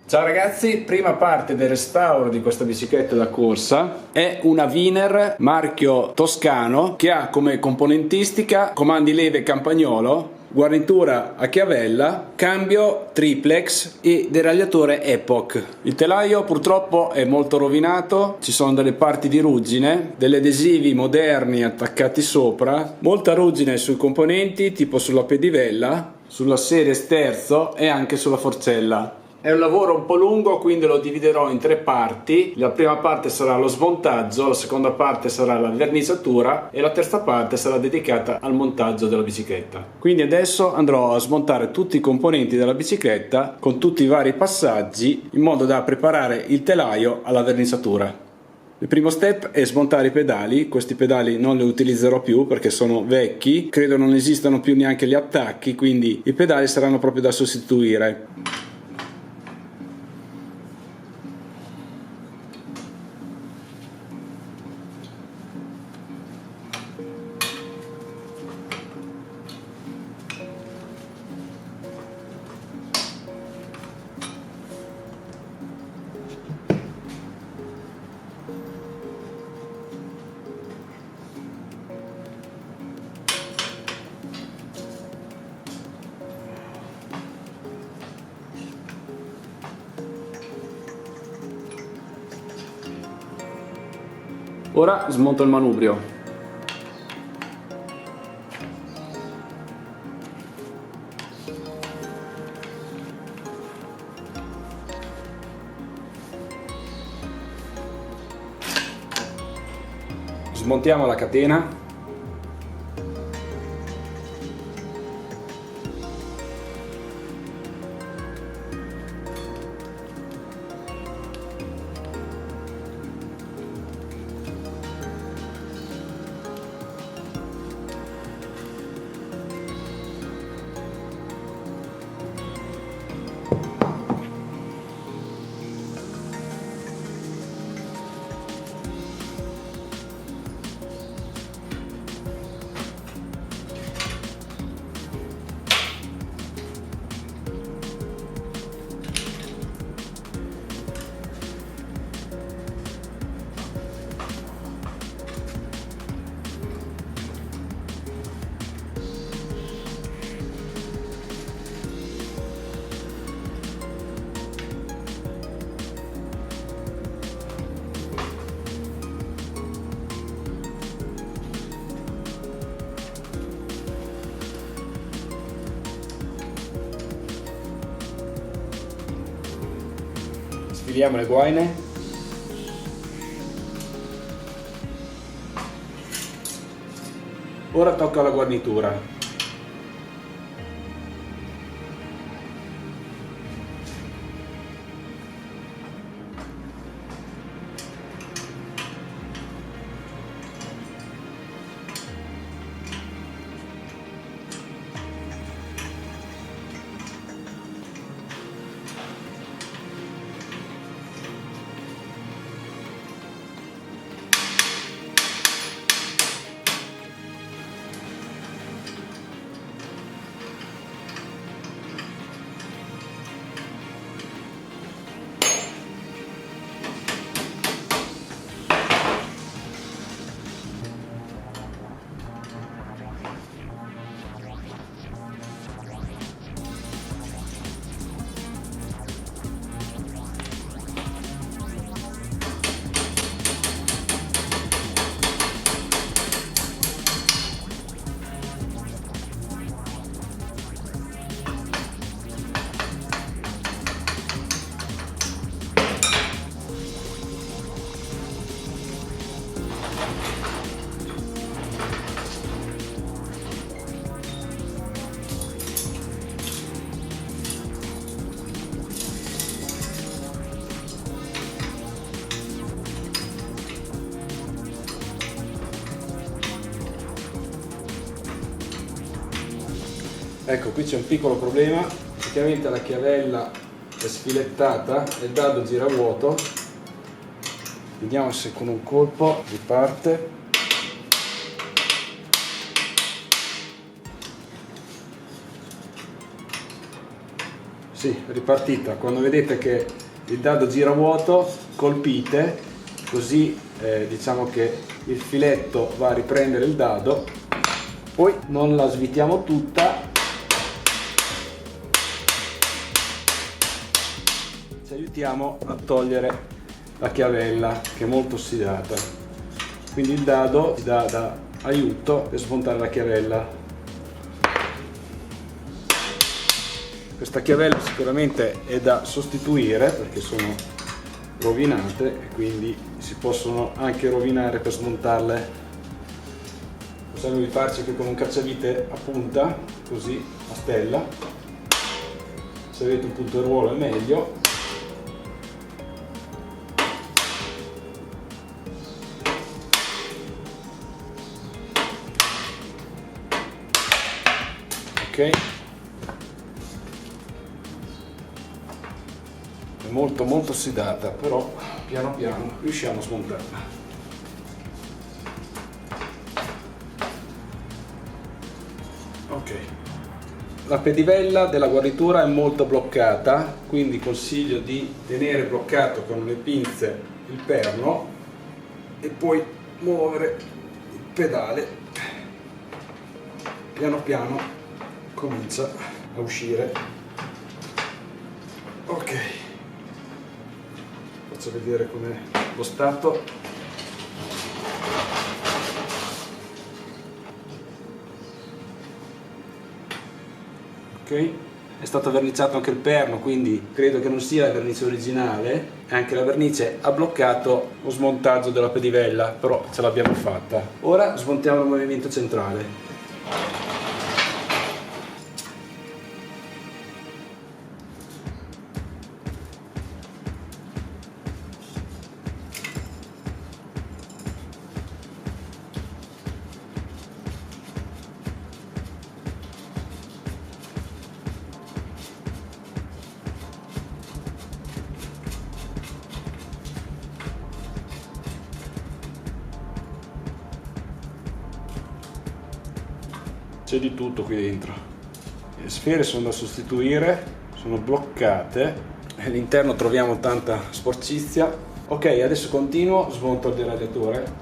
Ciao ragazzi, prima parte del restauro di questa bicicletta da corsa. È una Wiener marchio toscano che ha come componentistica comandi leve campagnolo, guarnitura a chiavella, cambio triplex e deragliatore Epoch. Il telaio purtroppo è molto rovinato, ci sono delle parti di ruggine, degli adesivi moderni attaccati sopra, molta ruggine sui componenti tipo sulla pedivella, sulla serie sterzo e anche sulla forcella. È un lavoro un po' lungo, quindi lo dividerò in 3 parti. La prima parte sarà lo smontaggio, la seconda parte sarà la verniciatura e la terza parte sarà dedicata al montaggio della bicicletta. Quindi adesso andrò a smontare tutti i componenti della bicicletta con tutti i vari passaggi in modo da preparare il telaio alla verniciatura. Il primo step è smontare i pedali. Questi pedali non li utilizzerò più perché sono vecchi, credo non esistano più neanche gli attacchi, quindi i pedali saranno proprio da sostituire. Ora smonto il manubrio. Smontiamo la catena. Sfiliamo le guaine. Ora tocca la guarnitura. Ecco, qui c'è un piccolo problema, praticamente la chiavella è sfilettata e il dado gira a vuoto. Vediamo se con un colpo riparte. Sì, ripartita. Quando vedete che il dado gira vuoto, colpite, così diciamo che il filetto va a riprendere il dado. Poi non la svitiamo tutta, ci aiutiamo a togliere la chiavella che è molto ossidata, quindi il dado ci dà da aiuto per smontare la chiavella. Questa chiavella sicuramente è da sostituire perché sono rovinate e quindi si possono anche rovinare per smontarle. Possiamo rifarci qui con un cacciavite a punta, così a stella. Se avete un punteruolo è meglio. Ok. È molto ossidata, però piano piano riusciamo a smontarla. Ok, la pedivella della guarnitura è molto bloccata, quindi consiglio di tenere bloccato con le pinze il perno e poi muovere il pedale. Piano piano comincia a uscire. Ok, faccio vedere com'è lo stato. Ok, è stato verniciato anche il perno, quindi credo che non sia la vernice originale, e anche la vernice ha bloccato lo smontaggio della pedivella, però ce l'abbiamo fatta. Ora smontiamo il movimento centrale. C'è di tutto qui dentro. Le sfere sono da sostituire, sono bloccate e all'interno troviamo tanta sporcizia. Ok, adesso continuo, smonto il deragliatore.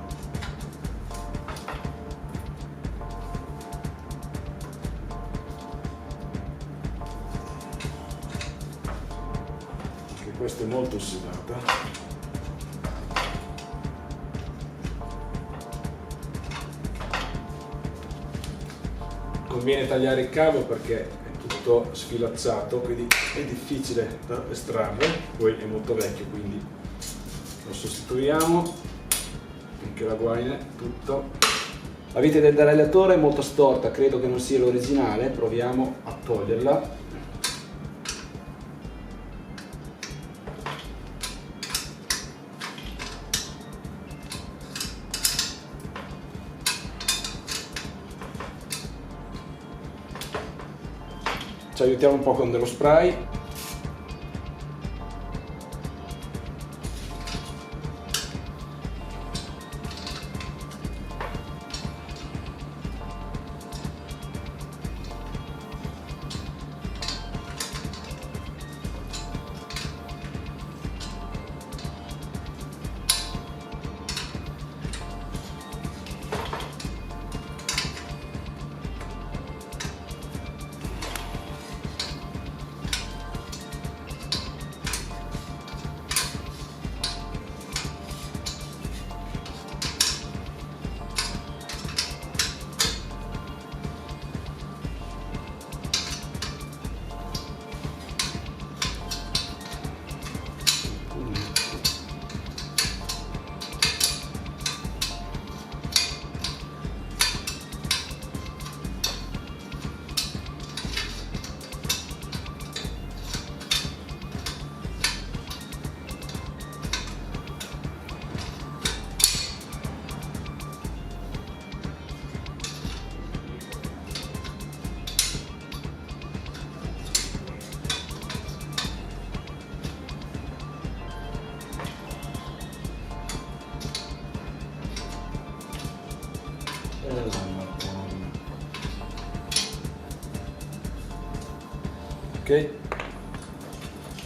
Anche questa è molto ossidata. Conviene tagliare il cavo perché è tutto sfilacciato, quindi è difficile da estrarre, poi è molto vecchio, quindi lo sostituiamo. Anche la guaina, tutto. La vite del deragliatore è molto storta, credo che non sia l'originale, proviamo a toglierla. Ci aiutiamo un po' con dello spray.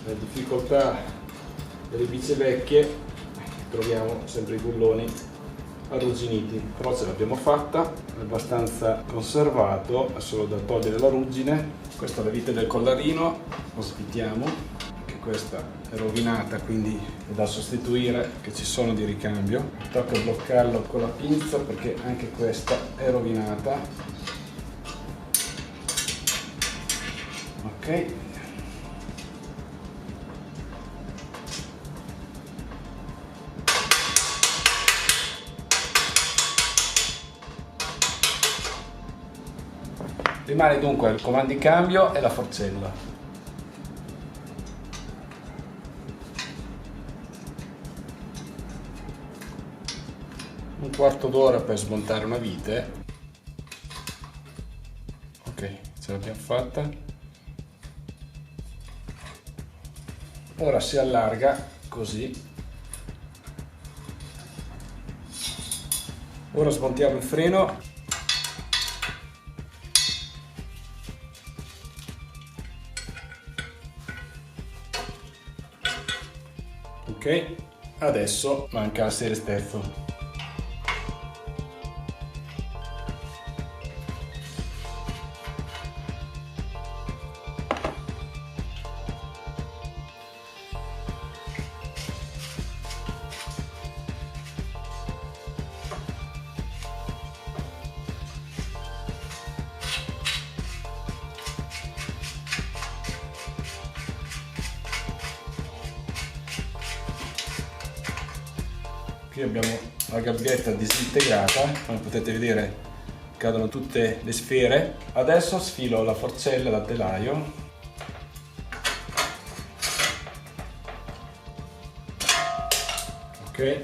le difficoltà delle bici vecchie troviamo sempre i bulloni arrugginiti, però ce l'abbiamo fatta, è abbastanza conservato, è solo da togliere la ruggine. Questa è la vite del collarino, lo svitiamo, anche questa è rovinata, quindi è da sostituire, che ci sono di ricambio. Tocca bloccarlo con la pinza perché anche questa è rovinata. Ok. Rimane dunque il comandicambio e la forcella. Un quarto d'ora per smontare una vite. Ok, ce l'abbiamo fatta. Ora si allarga così. Ora smontiamo il freno. Ok, adesso manca la serie sterzo. Qui abbiamo la gabbietta disintegrata, come potete vedere cadono tutte le sfere. Adesso sfilo la forcella dal telaio. Ok,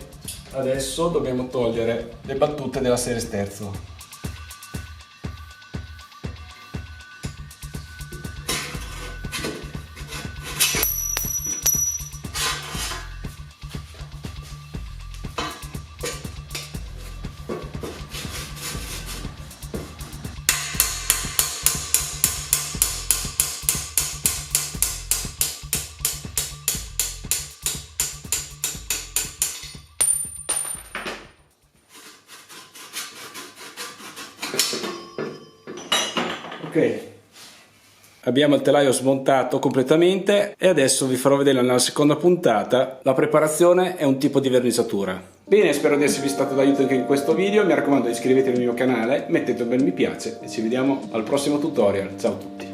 adesso dobbiamo togliere le battute della serie sterzo. Ok, abbiamo il telaio smontato completamente e adesso vi farò vedere nella seconda puntata la preparazione e un tipo di verniciatura. Bene, spero di esservi stato d'aiuto anche in questo video, mi raccomando iscrivetevi al mio canale, mettete un bel mi piace e ci vediamo al prossimo tutorial. Ciao a tutti!